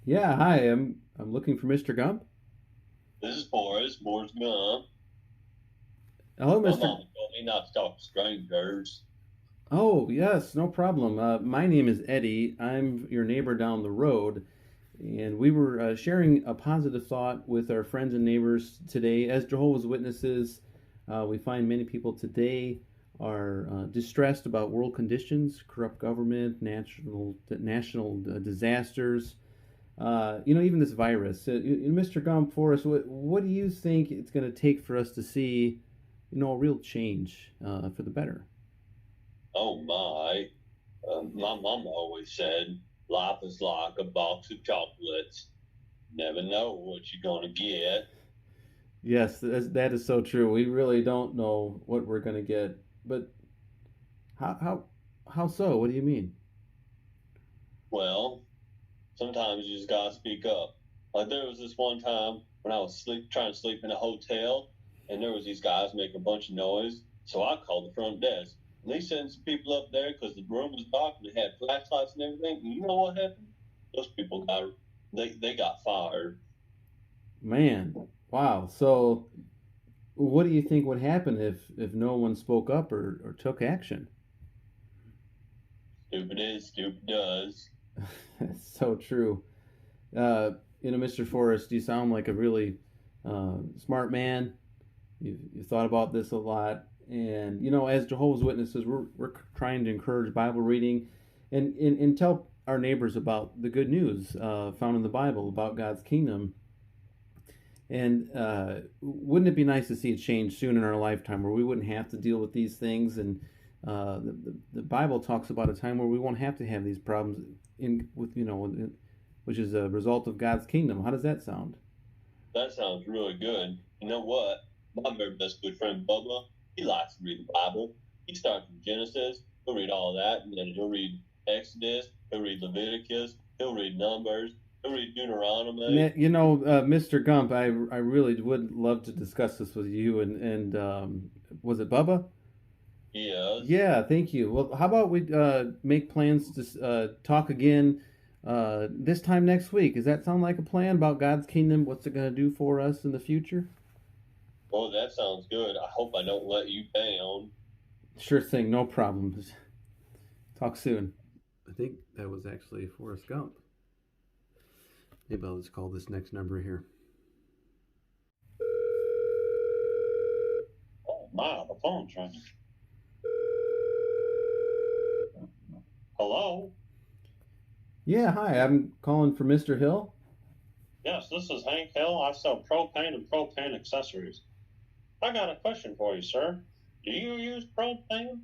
Yeah, hi. I'm looking for Mr. Gump. This is Forrest Gump. Hello, My Mr. mama told me not to talk to strangers. Oh, yes, no problem. My name is Eddie. I'm your neighbor down the road, and we were sharing a positive thought with our friends and neighbors today. As Jehovah's Witnesses, we find many people today are distressed about world conditions, corrupt government, national disasters. Even this virus. Mr. Gump, for us, what do you think it's going to take for us to see, a real change for the better? Oh my. My mama always said life is like a box of chocolates. Never know what you're going to get. Yes, that is so true. We really don't know what we're going to get. But how how how so? What do you mean? Well, sometimes you just got to speak up. Like there was this one time when I was trying to sleep in a hotel, and there was these guys making a bunch of noise. So I called the front desk. And they sent some people up there because the room was dark and they had flashlights and everything. And you know what happened? Those people they got fired. Man, wow. So, what do you think would happen if no one spoke up or took action? Stupid is, stupid does. That's so true. Uh, Mr. Forrest, you sound like a really smart man. You've thought about this a lot. And, as Jehovah's Witnesses, we're trying to encourage Bible reading and tell our neighbors about the good news found in the Bible about God's kingdom. And wouldn't it be nice to see a change soon in our lifetime where we wouldn't have to deal with these things? And the Bible talks about a time where we won't have to have these problems which is a result of God's kingdom. How does that sound? That sounds really good. You know what? My very best good friend Bubba, he likes to read the Bible. He starts from Genesis. He'll read all that, and then he'll read Exodus. He'll read Leviticus. He'll read Numbers. He'll read Deuteronomy. Mr. Gump, I really would love to discuss this with you. And was it Bubba? Yes. Yeah, thank you. Well, how about we make plans to talk again this time next week? Does that sound like a plan about God's kingdom? What's it going to do for us in the future? Well, that sounds good. I hope I don't let you down. Sure thing, no problem. Talk soon. I think that was actually Forrest Gump. Maybe I'll just call this next number here. Oh my, the phone's ringing. Hello? Yeah, hi. I'm calling for Mr. Hill. Yes, this is Hank Hill. I sell propane and propane accessories. I got a question for you, sir. Do you use propane?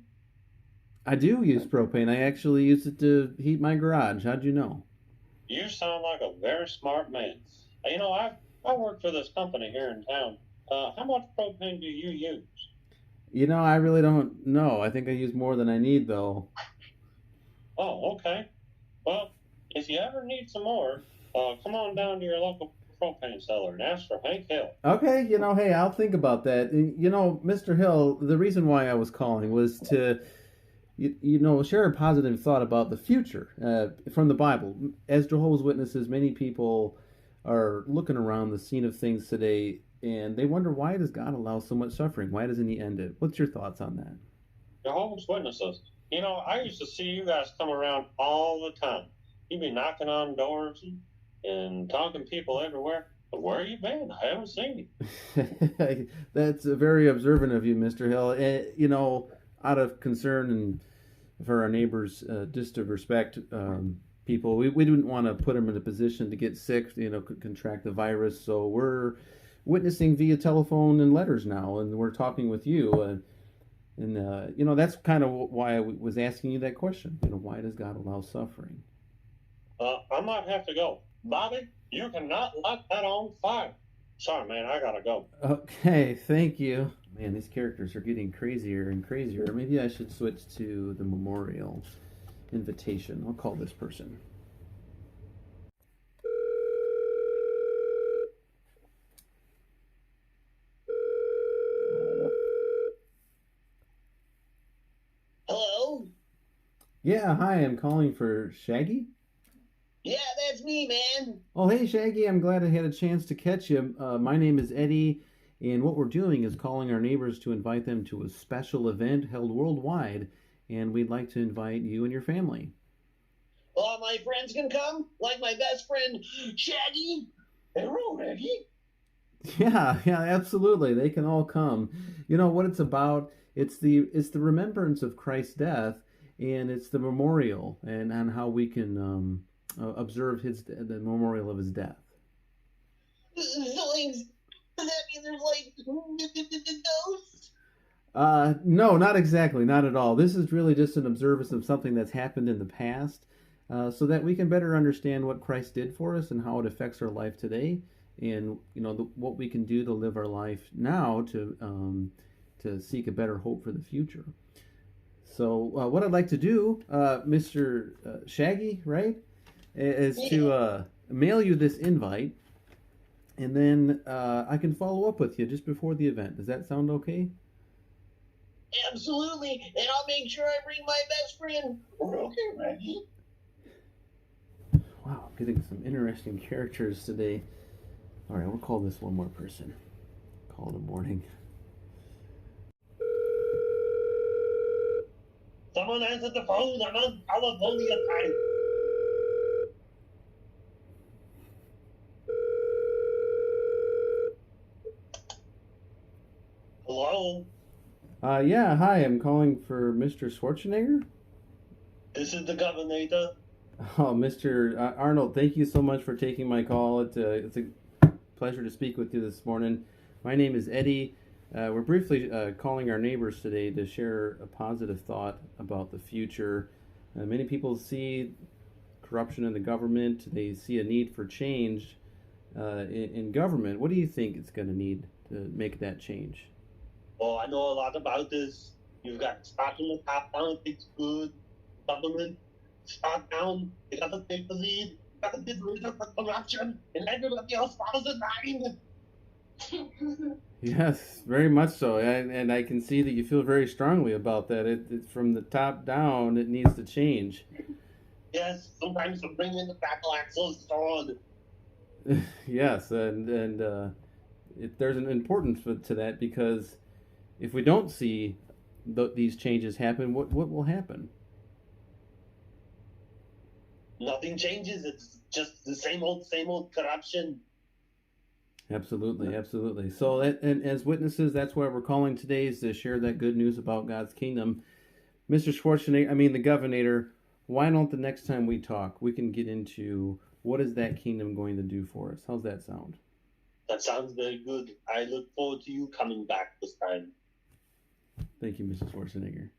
I do use propane. I actually use it to heat my garage. How'd you know? You sound like a very smart man. I work for this company here in town. How much propane do you use? I really don't know. I think I use more than I need, though. Oh, okay. Well, if you ever need some more, come on down to your local propane seller and ask for Hank Hill. Okay, hey, I'll think about that. Mr. Hill, the reason why I was calling was to, share a positive thought about the future from the Bible. As Jehovah's Witnesses, many people are looking around the scene of things today and they wonder, why does God allow so much suffering? Why doesn't He end it? What's your thoughts on that? Jehovah's Witnesses. I used to see you guys come around all the time. You'd be knocking on doors and talking to people everywhere. But where you been? I haven't seen That's very observant of you, Mr. Hill. Out of concern and for our neighbors, just to respect people, we didn't want to put them in a position to get sick, contract the virus. So we're witnessing via telephone and letters now, and we're talking with you. And that's kind of why I was asking you that question. Why does God allow suffering? you. I might have to go. Bobby, you cannot light that on fire. Sorry, man, I gotta go. Okay, thank you. Man, these characters are getting crazier and crazier. Maybe I should switch to the memorial invitation. I'll call this person. Hello? Yeah, hi, I'm calling for Shaggy. Yeah, that's it's me, man. Oh, hey, Shaggy, I'm glad I had a chance to catch you. My name is Eddie, and what we're doing is calling our neighbors to invite them to a special event held worldwide, and we'd like to invite you and your family. All my friends can come, like my best friend Shaggy. Hello, Reggie. Yeah, absolutely. They can all come. You know what it's about? It's the remembrance of Christ's death, and it's the memorial and how we can observe the memorial of his death. Zoinks! Does that mean there's like ghosts? No, not exactly, not at all. This is really just an observance of something that's happened in the past, so that we can better understand what Christ did for us and how it affects our life today, and what we can do to live our life now to seek a better hope for the future. So, what I'd like to do, Mister Shaggy, right, is to mail you this invite, and then I can follow up with you just before the event. Does that sound okay? Absolutely, and I'll make sure I bring my best friend. Okay, Reggie. Wow, I'm getting some interesting characters today. All right, we'll call this one more person. Call in the morning. Someone answer the phone. I'm on California time. Hello, Yeah, hi. I'm calling for Mr. Schwarzenegger. this is the governor. Oh, Mr. Arnold, thank you so much for taking my call. It's a pleasure to speak with you this morning. My name is Eddie. We're briefly calling our neighbors today to share a positive thought about the future. Many people see corruption in the government. They see a need for change in government. What do you think it's going to need to make that change? Oh, I know a lot about this. You've got start from the top down, it's good. Government, start down, you got to take the lead, you got to get rid of the corruption, and everybody else follows the line. Yes, very much so, and I can see that you feel very strongly about that. It's from the top down. It needs to change. Yes, sometimes you bring in the battle axe sword. Yes, and there's an importance to that because if we don't see these changes happen, what will happen? Nothing changes. It's just the same old corruption. Absolutely, absolutely. So, and as witnesses, that's why we're calling today is to share that good news about God's kingdom. Mr. Schwarzenegger, I mean the governor, why don't the next time we talk, we can get into what is that kingdom going to do for us? How's that sound? That sounds very good. I look forward to you coming back this time. Thank you, Mrs. Schwarzenegger.